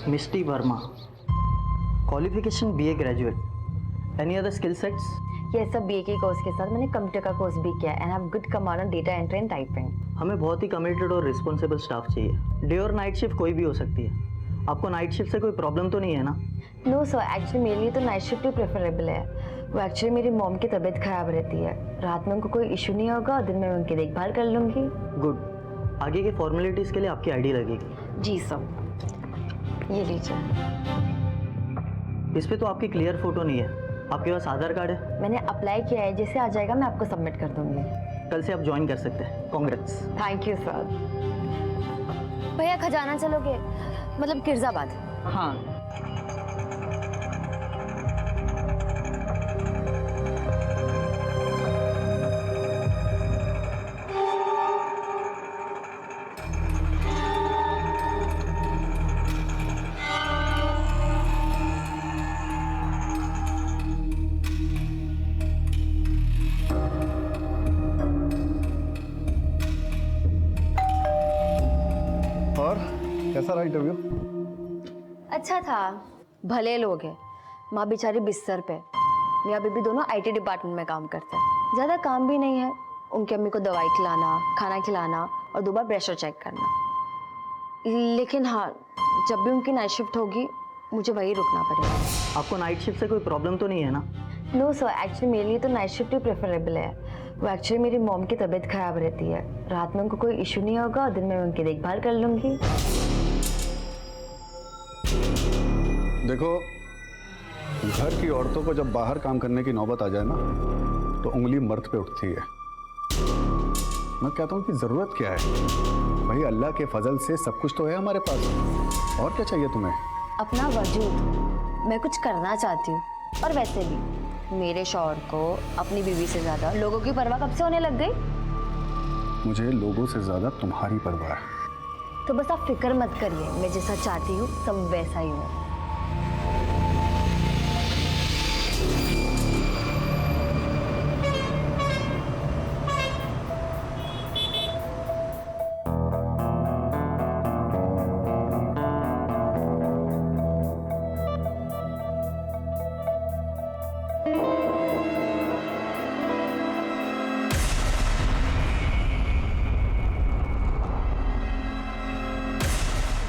मिस्टी Verma, qualification BA graduate, any other skill sets? ये सब BA के कोर्स के साथ मैंने कंप्यूटर का कोर्स भी किया and have good command on data entry and typing. हमें बहुत ही कमिटेड और रिस्पॉन्सिबल स्टाफ चाहिए। डे और नाइट शिफ्ट कोई भी हो सकती है। आपको नाइट शिफ्ट से कोई प्रॉब्लम तो नहीं है ना? नो सर, एक्चुअली मेरे लिए तो नाइट शिफ्ट ही प्रेफरेबल है। वो एक्चुअली मेरी मॉम की तबीयत खराब रहती है, रात में उनको कोई इशू नहीं होगा और दिन में मैं उनकी देखभाल कर लूँगी। गुड। आगे की फॉर्मेलिटीज़ के लिए आपकी आईडी लगेगी। जी सर, ये लीजिए। इस पे तो आपकी क्लियर फोटो नहीं है, आपके पास आधार कार्ड है? मैंने अप्लाई किया है, जैसे आ जाएगा मैं आपको सबमिट कर दूँगी। कल से आप ज्वाइन कर सकते हैं। कांग्रेट्स। Thank you sir. भैया खजाना चलोगे? मतलब किरजाबाद। हाँ। और कैसा रहा इंटरव्यू? अच्छा था, भले लोग हैं। माँ बेचारी बिस्तर पे, मेरा बेबी दोनों आईटी डिपार्टमेंट में काम करते हैं। ज़्यादा काम भी नहीं है, उनकी अम्मी को दवाई खिलाना, खाना खिलाना और 2 बार प्रेशर चेक करना। लेकिन हाँ, जब भी उनकी नाइट शिफ्ट होगी मुझे वहीं रुकना पड़ेगा। आपको नाइट शिफ्ट से कोई प्रॉब्लम तो नहीं है ना? नो सर, एक्चुअली मेरे लिए तो नाइट शिफ्ट ही प्रेफरेबल है। वो एक्चुअली मेरी मॉम की तबीयत खराब रहती है, रात में उनको कोई इशू नहीं होगा और दिन में मैं उनकी देखभाल कर लूँगी। देखो, घर की औरतों को जब बाहर काम करने की नौबत आ जाए ना, तो उंगली मर्द पे उठती है। मैं कहता हूँ कि जरूरत क्या है भाई, अल्लाह के फजल से सब कुछ तो है हमारे पास, और क्या चाहिए तुम्हें? अपना वजूद मैं कुछ करना चाहती हूँ, और वैसे भी मेरे शौहर को अपनी बीवी से ज्यादा लोगों की परवाह कब से होने लग गई? मुझे लोगों से ज्यादा तुम्हारी परवाह है। तो बस आप फिक्र मत करिए, मैं जैसा चाहती हूँ सब वैसा ही हूँ।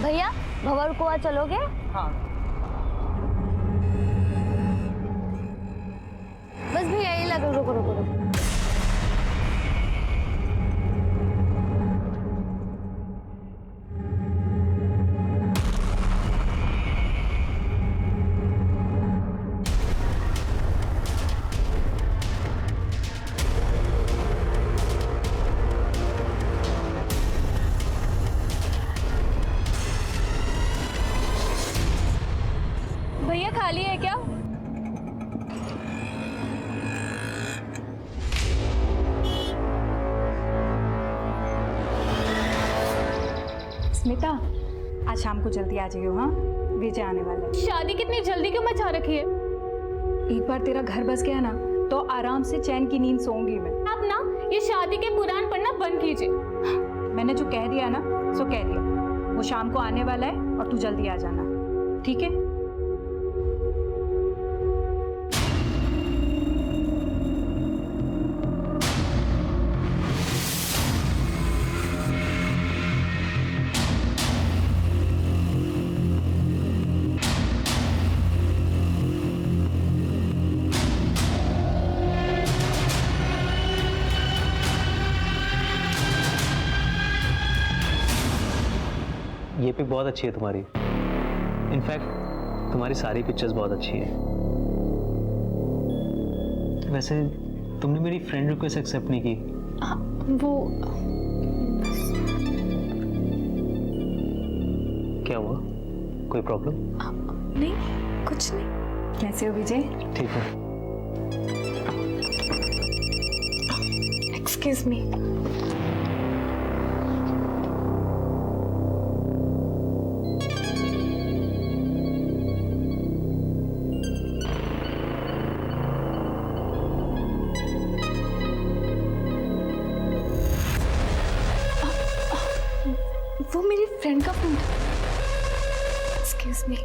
भैया भंवर कुआं चलोगे? हाँ। बस भैया यही लगा, रुको रुको रुको। भैया खाली है क्या? स्मिता, आज शाम को जल्दी आ जाइयो। हाँ, विजय आने वाला है। शादी कितनी जल्दी क्यों मचा रखी है? एक बार तेरा घर बस गया ना, तो आराम से चैन की नींद सोऊंगी मैं। आप ना ये शादी के पुराण पढ़ना बंद कीजिए। मैंने जो कह दिया ना, सो कह दिया। वो शाम को आने वाला है और तू जल्दी आ जाना, ठीक है? ये पिक बहुत अच्छी है तुम्हारी। इनफैक्ट तुम्हारी सारी पिक्चर्स बहुत अच्छी है। वैसे तुमने मेरी फ्रेंड रिक्वेस्ट एक्सेप्ट नहीं की। वो क्या हुआ, कोई प्रॉब्लम? नहीं, कुछ नहीं। कैसे हो विजय? ठीक है। Excuse me. वो मेरी फ्रेंड का फोन था। Excuse me.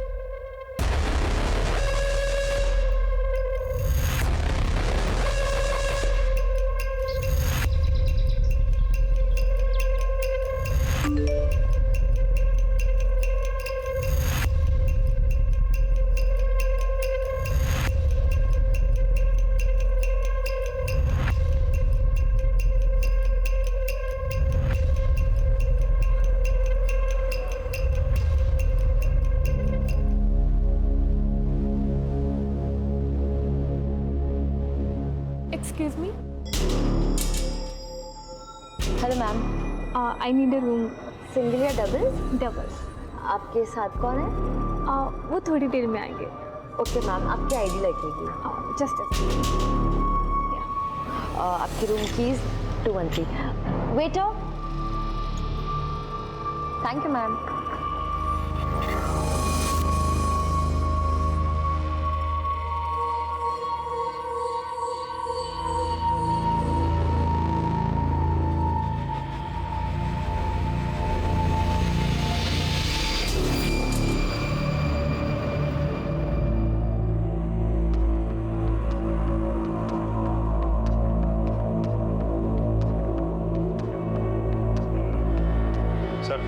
Excuse me, hello ma'am, I need a room. Single या डबल? डबल। आपके साथ कौन है? वो थोड़ी देर में आएंगे। ओके मैम, आपकी आईडी लगेगी। जस्ट आपकी room keys 213। Waiter, thank you ma'am. Sir,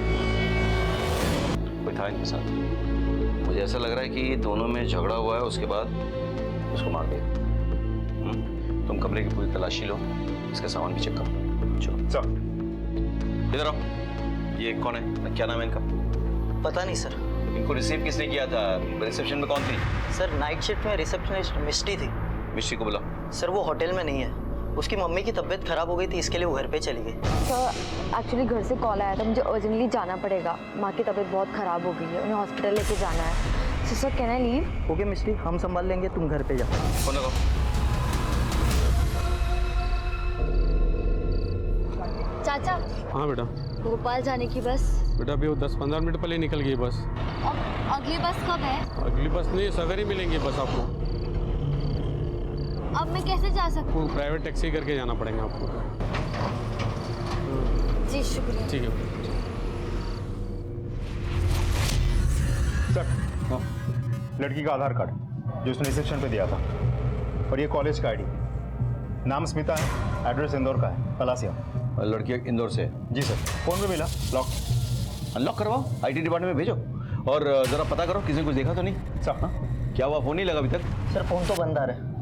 कोई था इनके साथ? मुझे ऐसा लग रहा है कि दोनों में झगड़ा हुआ है, उसके बाद उसको मार दिया। तुम कमरे की पूरी तलाशी लो, इसका सामान भी चेक करो। चलो सर। इधर आओ। ये कौन है, क्या नाम है इनका? पता नहीं सर। इनको रिसीव किसने किया था? रिसेप्शन में कौन थी? सर नाइट शिफ्ट में रिसेप्शनिस्ट मिस्टी थी। मिस्ट्री को बुलाओ। सर वो होटल में नहीं है, उसकी मम्मी की तबीयत खराब हो गई थी, इसके लिए वो घर पे चली गई। सर एक्चुअली घर से कॉल आया था, मुझे अर्जेंटली जाना पड़ेगा। माँ की तबीयत बहुत ख़राब हो गई है, उन्हें हॉस्पिटल लेके जाना है। Sir can I leave? Okay Misty, हम संभाल लेंगे, तुम घर पे जाओ। फोन लगाओ। चाचा, हाँ बेटा। भोपाल जाने की बस। बेटा अभी वो 10-15 मिनट पहले निकल गई बस। अब अगली बस कब है? अगली बस नहीं, सवेरे ही मिलेंगी बस आपको। अब मैं कैसे जा सकती आपको प्राइवेट टैक्सी करके जाना पड़ेगा आपको। हूँ? जी शुक्रिया। ठीक है। सर, लड़की का आधार कार्ड जो उसने रिसेप्शन पे दिया था, और ये कॉलेज का आईडी। नाम स्मिता है, एड्रेस इंदौर का है, पलासिया। लड़की इंदौर से? जी सर। फोन पे मिला, लॉक। अनलॉक करवाओ, आईटी डिपार्टमेंट में भेजो और जरा पता करो किसी ने कुछ देखा तो नहीं। सर। हाँ? क्या हुआ, फोन नहीं लगा अभी तक? सर फ़ोन तो बंद आ रहा है।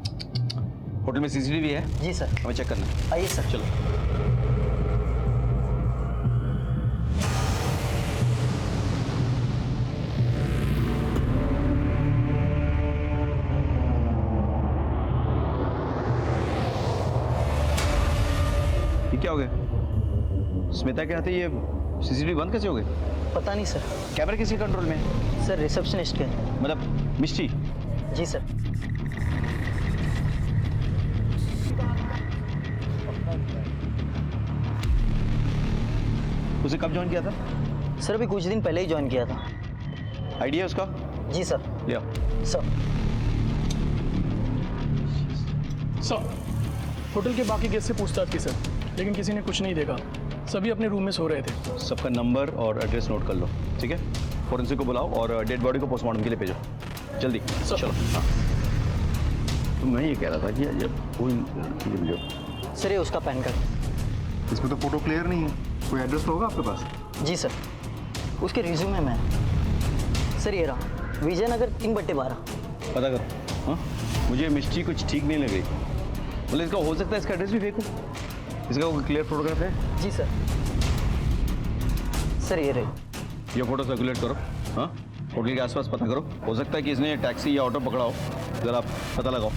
होटल में सीसीटीवी है? जी सर। हमें चेक करना है। आइए सर। चलो। ये क्या हो गया? स्मिता के हाथे ये सीसीटीवी बंद कैसे हो गए? पता नहीं सर। कैमरा किसी कंट्रोल में है? सर रिसेप्शनिस्ट के। मतलब मिस्ट्री? जी सर। उसे कब ज्वाइन किया था? सर अभी कुछ दिन पहले ही ज्वाइन किया था। आइडिया उसका? जी सर। लिया। सर सर, होटल के बाकी गेस्ट से पूछताछ की सर, लेकिन किसी ने कुछ नहीं देखा। सभी अपने रूम में सो रहे थे। सबका नंबर और एड्रेस नोट कर लो, ठीक है? फोरेंसिक को बुलाओ और डेड बॉडी को पोस्टमार्टम के लिए भेजो, जल्दी। सर। चलो। हाँ। तो मैं ये कह रहा था कि जब कोई सर ये उसका पैन कार्ड। इसमें तो फोटो क्लियर नहीं है, कोई एड्रेस तो होगा आपके पास? जी सर, उसके रिज्यूमे में है। सर ये रहा, विजयनगर 3/12। पता करो। हाँ, मुझे मिस्ट्री कुछ ठीक नहीं लग रही। बोले इसका हो सकता है इसका एड्रेस भी फेक हो। इसका कोई क्लियर फोटोग्राफ है? जी सर। सर ये रहे। ये फोटो सर्कुलेट करो। हाँ, होटल के आसपास पता करो, हो सकता है कि इसने टैक्सी या ऑटो पकड़ा हो, जरा पता लगाओ।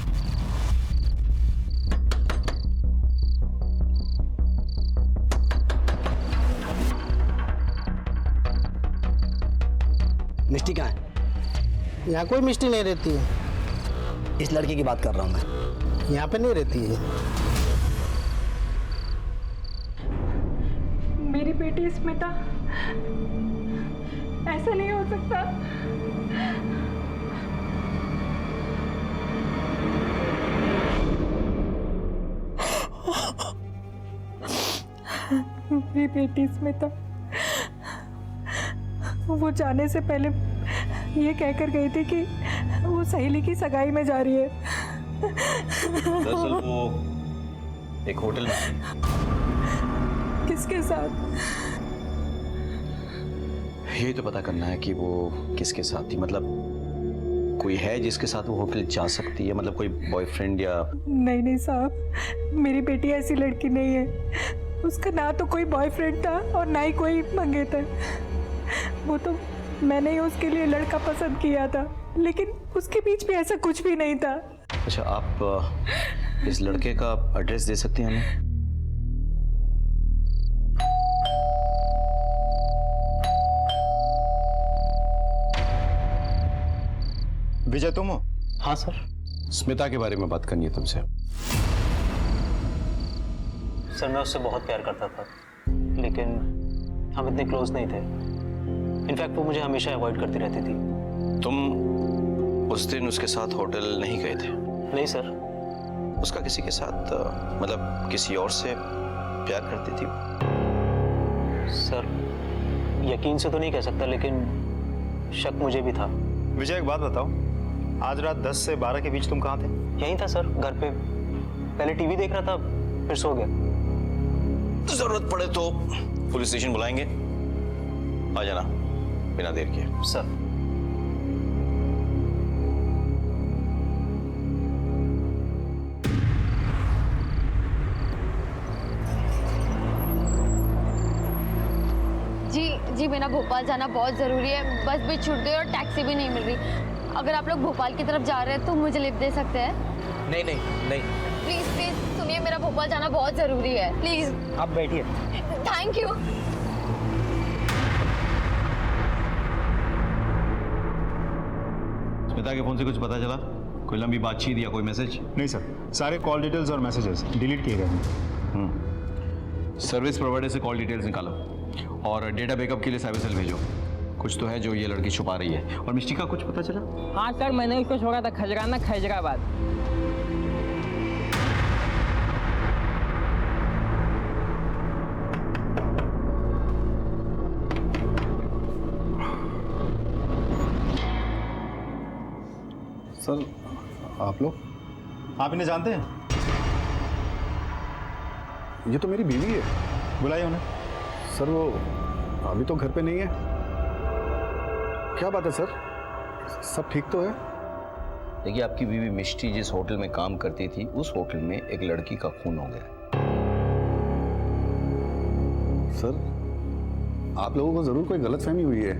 मिष्टी कहाँ है? यहाँ कोई मिष्टी नहीं रहती है। इस लड़के की बात कर रहा हूँ मैं, यहाँ पे नहीं रहती है। मेरी बेटी स्मिता, ऐसा नहीं हो सकता। मेरी बेटी स्मिता, वो जाने से पहले ये कहकर गई थी कि वो सहेली की सगाई में जा रही है। दरअसल वो एक होटल में थी। किसके साथ? यही तो पता करना है कि वो किसके साथ थी। मतलब कोई है जिसके साथ वो होटल जा सकती है, मतलब कोई बॉयफ्रेंड या? नहीं नहीं साहब, मेरी बेटी ऐसी लड़की नहीं है। उसका ना तो कोई बॉयफ्रेंड था और ना ही कोई मंगेतर। वो तो मैंने ही उसके लिए लड़का पसंद किया था, लेकिन उसके बीच में ऐसा कुछ भी नहीं था। अच्छा, आप इस लड़के का एड्रेस दे सकती हैं हमें? विजय तुम हो? हाँ सर। स्मिता के बारे में बात करनी है तुमसे। सर मैं उससे बहुत प्यार करता था, लेकिन हम इतने क्लोज नहीं थे। इनफैक्ट वो मुझे हमेशा अवॉइड करती रहती थी। तुम उस दिन उसके साथ होटल नहीं गए थे? नहीं सर। उसका किसी के साथ मतलब किसी और से प्यार करती थी? सर यकीन से तो नहीं कह सकता, लेकिन शक मुझे भी था। विजय एक बात बताओ, आज रात 10 से 12 के बीच तुम कहाँ थे? यहीं था सर, घर पे। पहले टीवी देख रहा था, फिर सो गया। जरूरत पड़े तो पुलिस स्टेशन बुलाएंगे, आ जाना बिना देर के। सर जी मेरा भोपाल जाना बहुत ज़रूरी है। बस भी छूट गई और टैक्सी भी नहीं मिल रही। अगर आप लोग भोपाल की तरफ जा रहे हैं तो मुझे लिफ्ट दे सकते हैं? नहीं नहीं नहीं। प्लीज़ प्लीज़ सुनिए, मेरा भोपाल जाना बहुत ज़रूरी है, प्लीज़। आप बैठिए। Thank you. स्मिता के फोन से कुछ पता चला? कोई लंबी बातचीत या कोई मैसेज? नहीं सर, सारे कॉल डिटेल्स और मैसेजेस डिलीट किए गए हैं। सर्विस प्रोवाइडर से कॉल डिटेल्स निकालो और डेटा बैकअप के लिए साइबर सेल भेजो। कुछ तो है जो ये लड़की छुपा रही है। और मिष्टी का कुछ पता चला? हाँ सर, मैंने उसको छोड़ा था खजराना खैजराबाद। सर आप लोग? आप इन्हें जानते हैं? ये तो मेरी बीवी है। बुलाइए उन्हें। सर वो अभी तो घर पे नहीं है। क्या बात है सर, सब ठीक तो है? देखिए, आपकी बीवी मिष्टी जिस होटल में काम करती थी, उस होटल में एक लड़की का खून हो गया। सर आप लोगों को जरूर कोई गलतफहमी हुई है।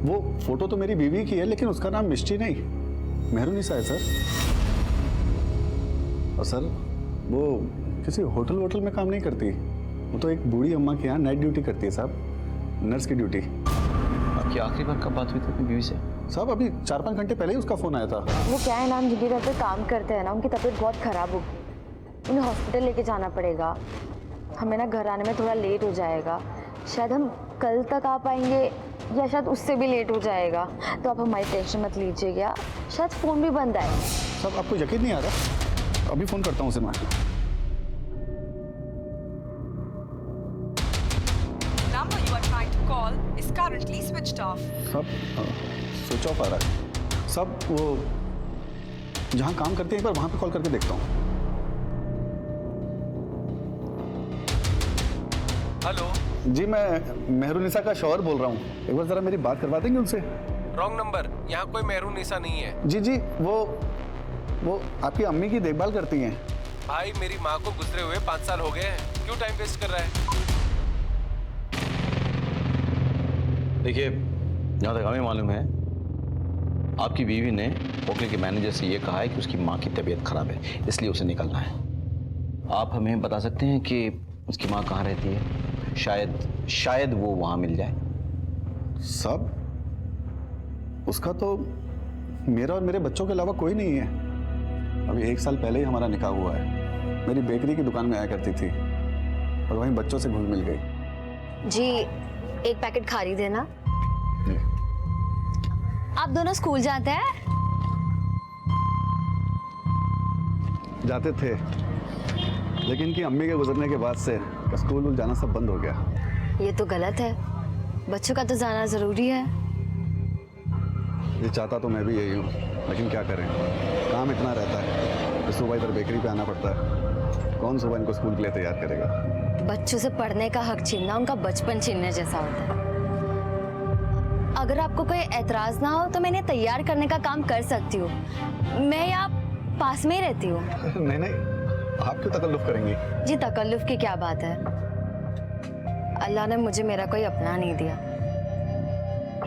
वो फोटो तो मेरी बीवी की है, लेकिन उसका नाम मिष्टी नहीं, मेहरुनिसा है सर। और सर वो किसी होटल वोटल में काम नहीं करती। वो तो एक बूढ़ी अम्मा के यहाँ नाइट ड्यूटी करती है साहब, नर्स की ड्यूटी। आपकी आखिरी बार कब बात हुई थी अपनी बीवी से? साहब अभी 4-5 घंटे पहले ही उसका फोन आया था। वो क्या है ना, हम जिनके घर पे काम करते हैं ना, उनकी तबीयत बहुत ख़राब हो गई। उन्हें हॉस्पिटल लेके जाना पड़ेगा। हमें ना घर आने में थोड़ा लेट हो जाएगा। शायद हम कल तक आ पाएंगे या शायद उससे भी लेट हो जाएगा। तो आप हमारी टेंशन मत लीजिएगा, शायद फ़ोन भी बंद आए। साहब आपको यकीन नहीं आ रहा? अभी फ़ोन करता हूँ उसे मैं। number you are trying to call is currently switched off. सब स्विच ऑफ आ रहा है। सब वो जहाँ काम करते हैं एक बार वहाँ पे कॉल करके देखता हूँ। हेलो जी मैं मेहरुनिसा का शौहर बोल रहा हूँ। एक बार ज़रा मेरी बात करवा देंगे उनसे? रॉन्ग नंबर, यहाँ कोई मेहरुनिसा नहीं है। जी वो आपकी अम्मी की देखभाल करती हैं। भाई मेरी माँ को गुजरे हुए 5 साल हो गए हैं, क्यों टाइम वेस्ट कर रहा है? देखिए, जहाँ तक हमें मालूम है, आपकी बीवी ने होटल के मैनेजर से ये कहा है कि उसकी माँ की तबीयत खराब है, इसलिए उसे निकलना है। आप हमें बता सकते हैं कि उसकी माँ कहाँ रहती है? शायद वो वहाँ मिल जाए। सब उसका तो मेरा और मेरे बच्चों के अलावा कोई नहीं है। अभी 1 साल पहले ही हमारा निकाह हुआ है। मेरी बेकरी की दुकान में आया करती थी और वहीं बच्चों से घुल मिल गई। जी एक पैकेट खारी देना। आप दोनों स्कूल जाते हैं? जाते थे, लेकिन इनकी अम्मी के गुजरने के बाद से स्कूल जाना सब बंद हो गया। ये तो गलत है, बच्चों का तो जाना जरूरी है। ये चाहता तो मैं भी यही हूँ, लेकिन क्या करें, काम इतना रहता है तो सुबह इधर बेकरी पे आना पड़ता है। कौन सुबह इनको स्कूल के लिए तैयार करेगा? बच्चों से पढ़ने का हक छीनना उनका बचपन छीनने जैसा होता है। अगर आपको कोई एतराज ना हो तो मैं इन्हें तैयार करने का काम कर सकती हूँ। मैं यहाँ पास में ही रहती हूँ। नहीं नहीं, आप क्यों तकल्लुफ करेंगी? जी तकल्लुफ की क्या बात है, अल्लाह ने मुझे मेरा कोई अपना नहीं दिया।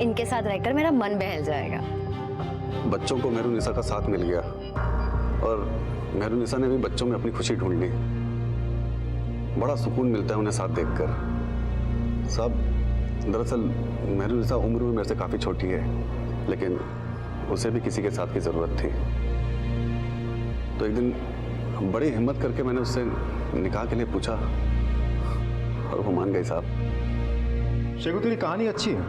इनके साथ रहकर मेरा मन बहल जाएगा। बच्चों को मेहरुनिसा का साथ मिल गया और मेहरुनिसा ने भी बच्चों में अपनी खुशी ढूंढ ली। बड़ा सुकून मिलता है उन्हें साथ देखकर। सब दरअसल मेहरुनिसा उम्र में मेरे से काफ़ी छोटी है, लेकिन उसे भी किसी के साथ की ज़रूरत थी। तो एक दिन बड़ी हिम्मत करके मैंने उससे निकाह के लिए पूछा और वो मान गई साहब। शेखू तेरी कहानी अच्छी है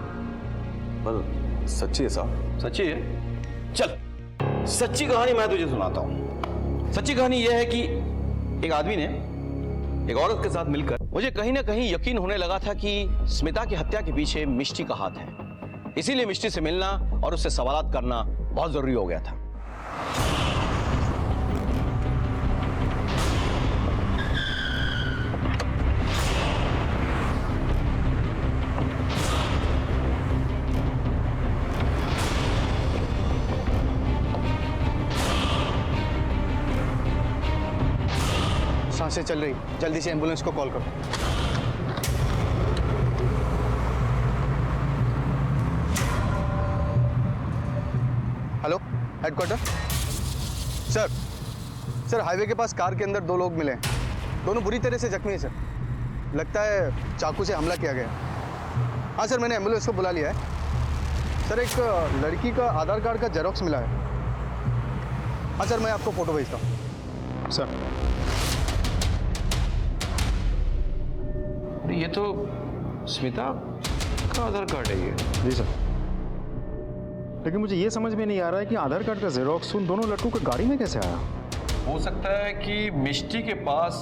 पर सच्ची है साहब। सच्ची है? चल सच्ची कहानी मैं तुझे सुनाता हूं। सच्ची कहानी यह है कि एक आदमी ने एक औरत के साथ मिलकर, मुझे कहीं ना कहीं यकीन होने लगा था कि स्मिता की हत्या के पीछे मिष्टी का हाथ है। इसीलिए मिष्टी से मिलना और उससे सवालात करना बहुत जरूरी हो गया था। सांसें चल रही, जल्दी से एम्बुलेंस को कॉल करो। Hello, headquarter. सर हाईवे के पास कार के अंदर 2 लोग मिले हैं। दोनों बुरी तरह से जख्मी हैं सर। लगता है चाकू से हमला किया गया। हाँ सर, मैंने एम्बुलेंस को बुला लिया है। सर एक लड़की का आधार कार्ड का जेरोक्स मिला है। हाँ सर, मैं आपको फोटो भेजता हूँ। सर ये तो स्मिता का आधार कार्ड है ये। जी सर, लेकिन मुझे ये समझ में नहीं आ रहा है कि आधार कार्ड का जेरोक्स उन दोनों लड़कों की गाड़ी में कैसे आया। हो सकता है कि मिष्टी के पास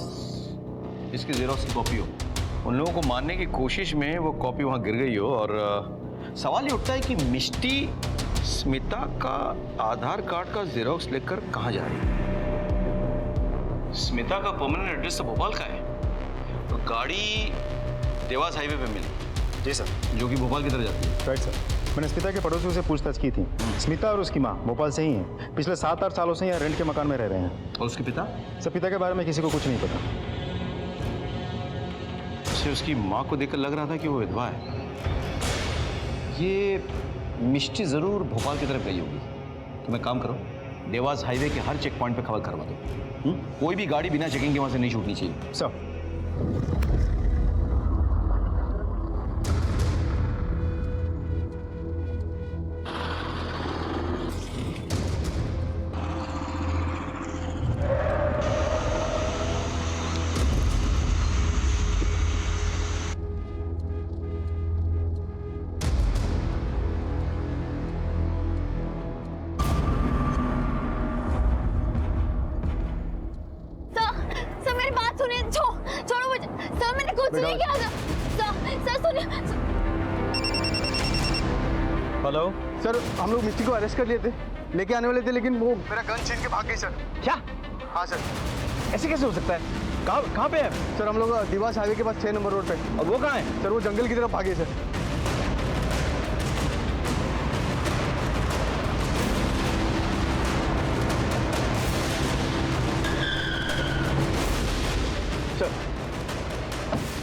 इसकी जेरोक्स की कॉपी हो। उन लोगों को मारने की कोशिश में वो कॉपी वहां गिर गई हो। और सवाल ये उठता है कि मिष्टी स्मिता का आधार कार्ड का जेरोक्स लेकर कहां जा रही है? स्मिता का परमानेंट एड्रेस तो भोपाल का है, तो गाड़ी देवास हाईवे पे मिली। जी सर, जो कि भोपाल की तरफ जाती है। Right sir. मैंने स्मिता के पड़ोसियों से पूछताछ की थी। स्मिता और उसकी माँ भोपाल से ही हैं। पिछले 7-8 सालों से यहाँ रेंट के मकान में रह रहे हैं। और उसके पिता? सर पिता के बारे में किसी को कुछ नहीं पता। उसे उसकी माँ को देखकर लग रहा था कि वो विधवा है। ये मिष्टी जरूर भोपाल की तरफ गई होगी। तो मैं काम करो, देवास हाईवे के हर चेक पॉइंट पे खबर करवा दो। कोई भी गाड़ी बिना चेकिंग के वहां से नहीं छूटनी चाहिए। सर छोड़ो मुझे सर, मैंने कुछ नहीं किया था। सर सुनिए। हेलो सर, हम लोग मिस्टी को अरेस्ट कर लिए थे, लेके आने वाले थे, लेकिन वो मेरा गन छीन के भाग गई सर। क्या? हाँ सर। ऐसे कैसे हो सकता है? कहाँ पे है? सर हम लोग देवास हाईवे के पास 6 नंबर रोड पे। और वो कहाँ है? सर वो जंगल की तरफ भागे सर।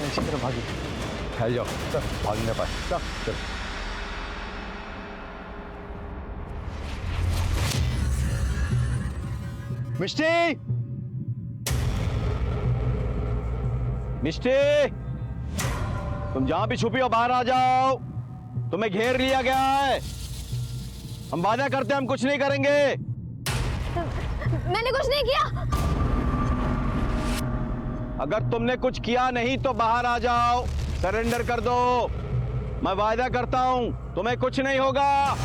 इसी तरफ भागी। फैल जाओ सर, भागने पाए। सर मिष्टी, मिष्टी, तुम जहां भी छुपी हो बाहर आ जाओ। तुम्हें घेर लिया गया है। हम वादा करते हैं हम कुछ नहीं करेंगे। मैंने कुछ नहीं किया। अगर तुमने कुछ किया नहीं तो बाहर आ जाओ, सरेंडर कर दो। मैं वादा करता हूं तुम्हें कुछ नहीं होगा।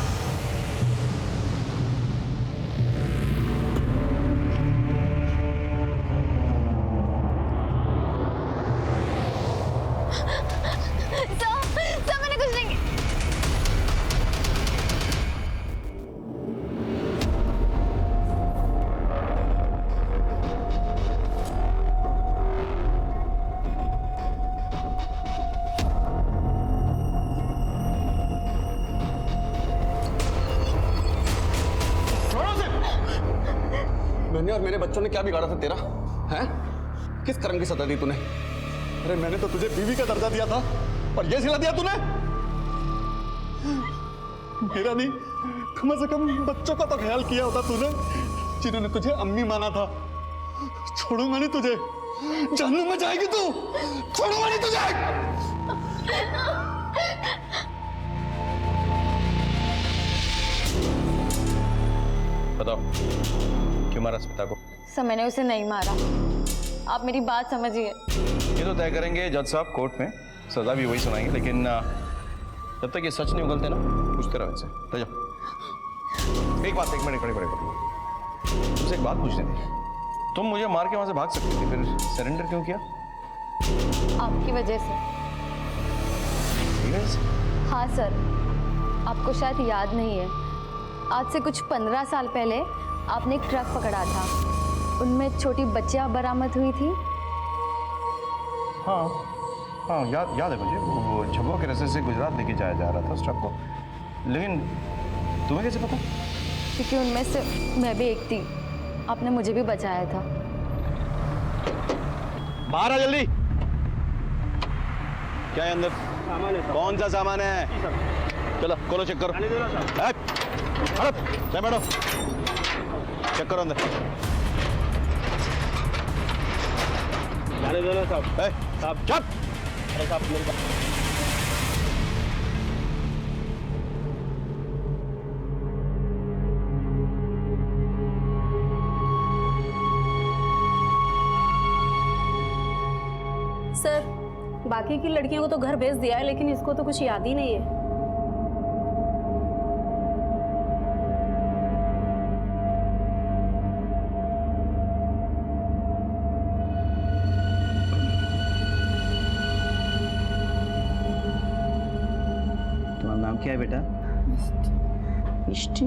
बहनें और मेरे बच्चों ने क्या बिगाड़ा था तेरा? हैं? किस कर्म की सजा दी तूने? अरे मैंने तो तुझे बीवी का दर्जा दिया था और ये सिला दिया तूने? मेरा नहीं, कम से कम बच्चों का तो ख्याल किया होता तूने, जिन्होंने तुझे अम्मी माना था। छोड़ूंगा नहीं तुझे, जहन्नुम में जाएगी तू, छोड़ूंगा नहीं तुझे। बताओ क्यों मारा स्मिता को? सर मैंने उसे नहीं मारा, आप मेरी बात समझिए। ये तो तय करेंगे जज साहब कोर्ट में, सजा भी वही सुनाएंगे, लेकिन जब तक ये सच नहीं उगलते ना, पूछते रहो इनसे। ले जाओ। एक मिनट खड़े तुमसे एक बात पूछनी थी। तुम मुझे मार के वहां से भाग सकती थी, फिर सरेंडर क्यों किया? आपकी वजह से। हाँ सर, आपको शायद याद नहीं है, आज से कुछ 15 साल पहले आपने एक ट्रक पकड़ा था, उनमें छोटी बच्चियां बरामद हुई थी। हाँ याद है मुझे। वो झब्बों के रास्ते से गुजरात लेके जाया जा रहा था उस ट्रक को। लेकिन तुम्हें कैसे पता? क्योंकि उनमें से मैं भी एक थी, आपने मुझे भी बचाया था। बाहर आ जल्दी। क्या है अंदर? सामान है। कौन सा सामान है? चलो खोलो, चेक करो। मैडम चेक करो अंदर। साहब चुप। सर बाकी की लड़कियों को तो घर भेज दिया है, लेकिन इसको तो कुछ याद ही नहीं है। तुम्हारा नाम क्या है बेटा? मिष्टी।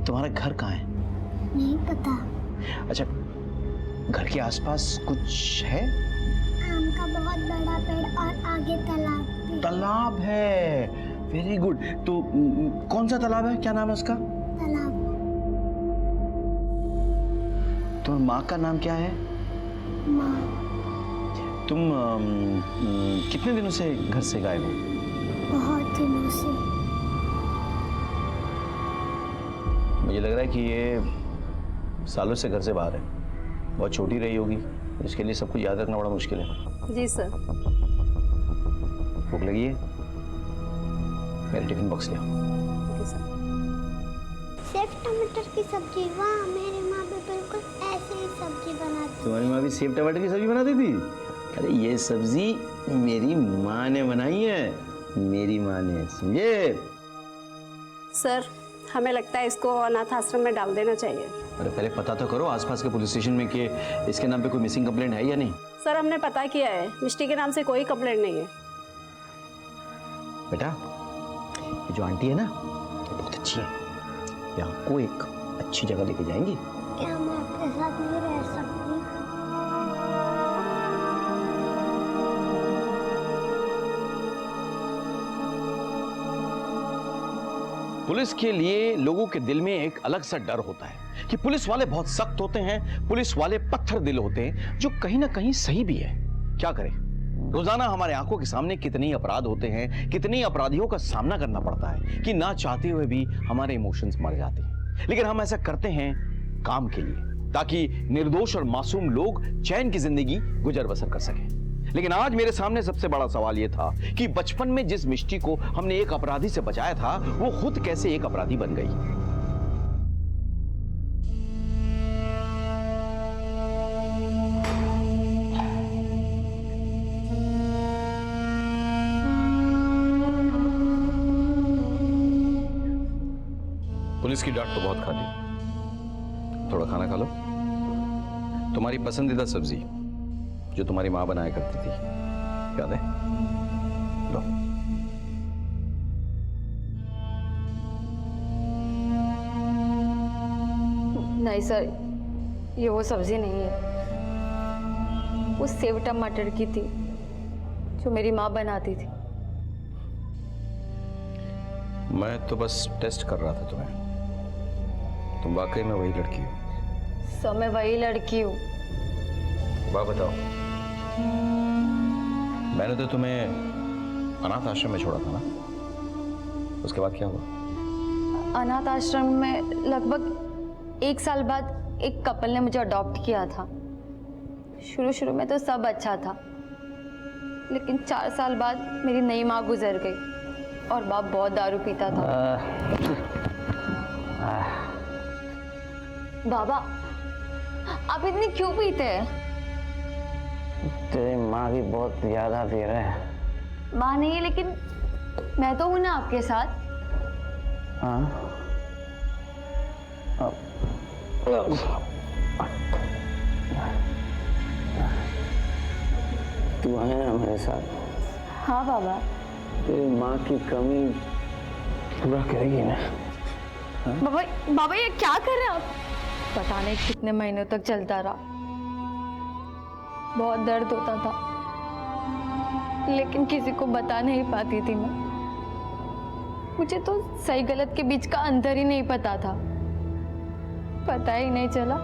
तुम्हारा घर कहाँ है? नहीं पता। अच्छा, घर के आसपास कुछ है? आम का बहुत बड़ा पेड़ और आगे तालाब भी। तालाब है, वेरी गुड। तो कौन सा तालाब है, क्या नाम है उसका? तालाब। तुम्हारी माँ का नाम क्या है? माँ। तुम कितने दिनों से घर से गायब हो? बहुत दिनों से। मुझे लग रहा है कि ये सालों से घर से बाहर है, बहुत छोटी रही होगी, इसके लिए सब कुछ याद रखना बड़ा मुश्किल है। जी सर। भूख लगी है? मेरे टिफिन बॉक्स ले आओ। सेव टमाटर की सब्जी, वाह, मेरी माँ भी बिल्कुल ऐसे ही सब्जी बनाती। तुम्हारी माँ भी सेव टमाटर की सब्जी बनाती थी? अरे ये सब्जी मेरी माँ ने बनाई है, मेरी माँ ने, समझे? सर हमें लगता है इसको अनाथ आश्रम में डाल देना चाहिए। अरे पहले पता तो करो आसपास के पुलिस स्टेशन में कि इसके नाम पे कोई मिसिंग कंप्लेंट है या नहीं। सर हमने पता किया है, मिष्टी के नाम से कोई कंप्लेंट नहीं है। बेटा ये जो आंटी है ना, ये बहुत अच्छी है, ये आपको एक अच्छी जगह लेके जाएंगी। क्या मैं आपके साथ नहीं रह सकती? पुलिस के लिए लोगों के दिल में एक अलग सा डर होता है कि पुलिस वाले बहुत सख्त होते हैं, पुलिस वाले पत्थर दिल होते हैं, जो कहीं ना कहीं सही भी है। क्या करें, रोजाना हमारे आंखों के सामने कितने अपराध होते हैं, कितने अपराधियों का सामना करना पड़ता है कि ना चाहते हुए भी हमारे इमोशंस मर जाते हैं। लेकिन हम ऐसा करते हैं काम के लिए, ताकि निर्दोष और मासूम लोग चैन की जिंदगी गुजर बसर कर सकें। लेकिन आज मेरे सामने सबसे बड़ा सवाल यह था कि बचपन में जिस मिष्टी को हमने एक अपराधी से बचाया था, वो खुद कैसे एक अपराधी बन गई। पुलिस की डांट तो बहुत खा ली, थोड़ा खाना खा लो। तुम्हारी पसंदीदा सब्जी जो तुम्हारी माँ बनाया करती थी, याद है? लो। नहीं सर, ये वो सब्जी नहीं है, वो सेव टमाटर की थी जो मेरी माँ बनाती थी। मैं तो बस टेस्ट कर रहा था तुम्हें, तुम वाकई में वही लड़की हो? सर मैं वही लड़की हूँ। बात बताओ, मैंने तो तुम्हें अनाथ आश्रम में छोड़ा था ना, उसके बाद क्या हुआ? अनाथ आश्रम में लगभग 1 साल बाद एक कपल ने मुझे अडॉप्ट किया था। शुरू में तो सब अच्छा था, लेकिन 4 साल बाद मेरी नई माँ गुजर गई और बाप बहुत दारू पीता था। बाबा, आप इतनी क्यों पीते हैं? तेरी माँ की बहुत याद आती है। माँ नहीं है, लेकिन मैं तो हूं ना आपके साथ। हाँ, तू है ना मेरे साथ? हाँ बाबा। तेरी माँ की कमी पूरा करेगी ना? बाबा बाबा ये क्या कर रहे हैं आप? पता नहीं कितने महीनों तक चलता रहा, बहुत दर्द होता था, लेकिन किसी को बता नहीं पाती थी मैं। मुझे तो सही गलत के बीच का अंतर ही नहीं पता था। पता ही नहीं चला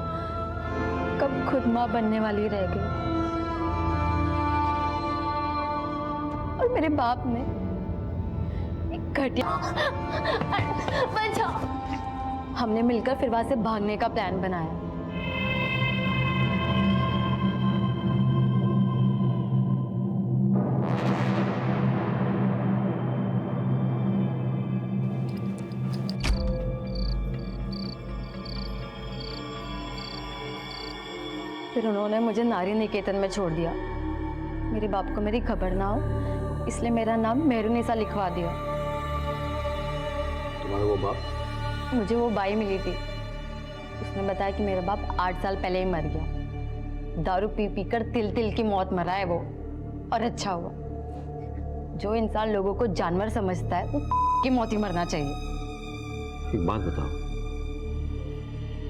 कब खुद माँ बनने वाली रह गई। और मेरे बाप ने एक घटिया बचाओ, हमने मिलकर फिर वहां से भागने का प्लान बनाया। फिर उन्होंने मुझे नारी निकेतन में छोड़ दिया। मेरे बाप को मेरी खबर ना हो, इसलिए मेरा नाम मेहरुनिसा लिखवा दिया। तुम्हारा वो बाप? मुझे वो बाई मिली थी, उसने बताया कि मेरा बाप 8 साल पहले ही मर गया। दारू पी पी कर तिल तिल की मौत मरा है वो, और अच्छा हुआ। जो इंसान लोगों को जानवर समझता है वो की मौत ही मरना चाहिए। एक बात बताओ,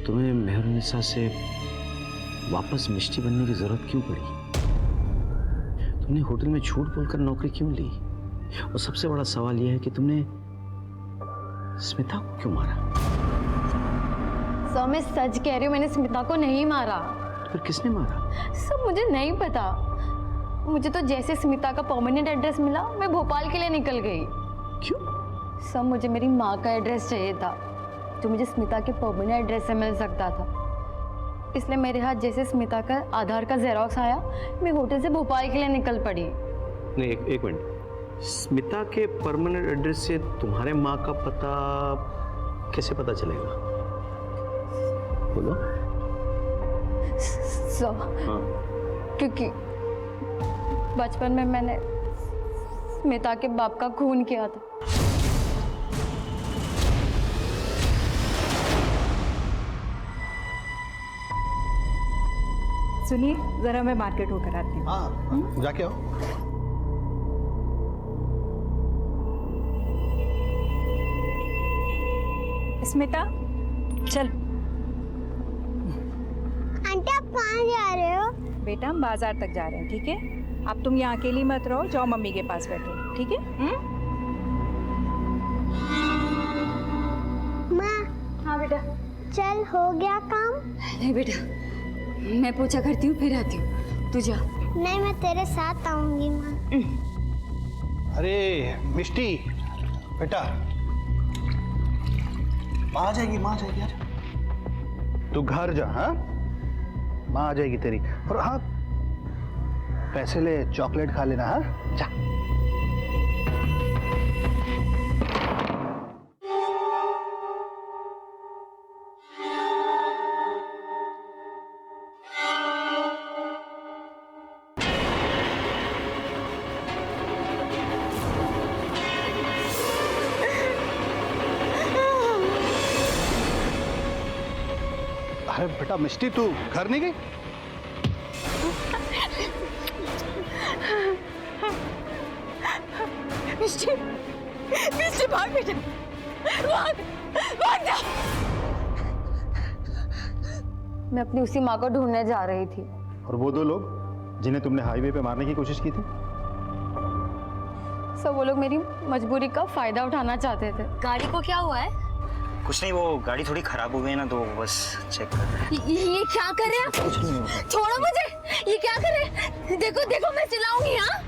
तुम्हें मेहरुनिसा से वापस मिष्टी बनने की जरूरत क्यों पड़ी? तुमने होटल में झूठ बोलकर नौकरी क्यों ली? और सबसे बड़ा सवाल यह है कि तुमने स्मिता को क्यों मारा? सर मैं सच कह रही हूँ, मैंने स्मिता को नहीं मारा। तो फिर किसने मारा? सर मुझे नहीं पता। मुझे तो जैसे स्मिता का परमानेंट एड्रेस मिला, मैं भोपाल के लिए निकल गई। क्यों? सर मुझे मेरी माँ का एड्रेस चाहिए था, जो मुझे स्मिता के परमानेंट एड्रेस से मिल सकता था। इसलिए मेरे हाथ जैसे स्मिता का आधार का जेरोक्स आया, मैं होटल से भोपाल के लिए निकल पड़ी। नहीं, एक मिनट। स्मिता के परमानेंट एड्रेस से तुम्हारे माँ का पता कैसे पता चलेगा? बोलो। सर हाँ। क्योंकि बचपन में मैंने स्मिता के बाप का खून किया था। सुनिए, जरा मैं मार्केट होकर आती हूँ। हाँ, जाके आओ। स्मिता चल। आंटी आप कहाँ जा रहे हो? बेटा हम बाजार तक जा रहे हैं, ठीक है? अब तुम यहाँ अकेली मत रहो, जाओ मम्मी के पास बैठो, ठीक है? माँ। हाँ बेटा। चल हो गया काम? नहीं बेटा, मैं पूछा करती हूँ फिर आती हूँ, तू जा। नहीं मैं तेरे साथ आऊंगी माँ। अरे मिष्टी बेटा, माँ आ जाएगी, माँ आ जाएगी यार। तू घर जा, हाँ? माँ आ जाएगी तेरी। और हाँ, पैसे ले, चॉकलेट खा लेना, हाँ? जा। अरे बेटा मिष्टी, तू घर नहीं गई? मिष्टी, मिष्टी भाग बेटा, भाग, भाग जा। मैं अपनी उसी माँ को ढूंढने जा रही थी। और वो 2 लोग जिन्हें तुमने हाईवे पे मारने की कोशिश की थी? सब वो लोग मेरी मजबूरी का फायदा उठाना चाहते थे। गाड़ी को क्या हुआ है? कुछ नहीं, वो गाड़ी थोड़ी खराब हो गई ना, तो बस चेक कर रहे हैं। ये क्या कर रहे हैं? कुछ नहीं होगा। छोड़ो मुझे, ये क्या कर रहे हैं? देखो देखो मैं चिल्लाऊंगी। हाँ,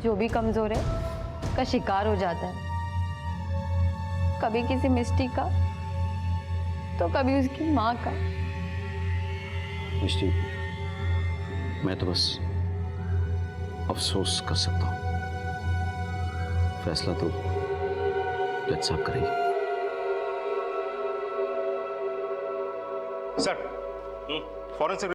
जो भी कमजोर है का शिकार हो जाता है, कभी किसी मिस्टी का तो कभी उसकी माँ का। मिस्टी, मैं तो बस अफसोस कर सकता हूँ, फैसला तो जज साहब करेंगे। Sir, forensic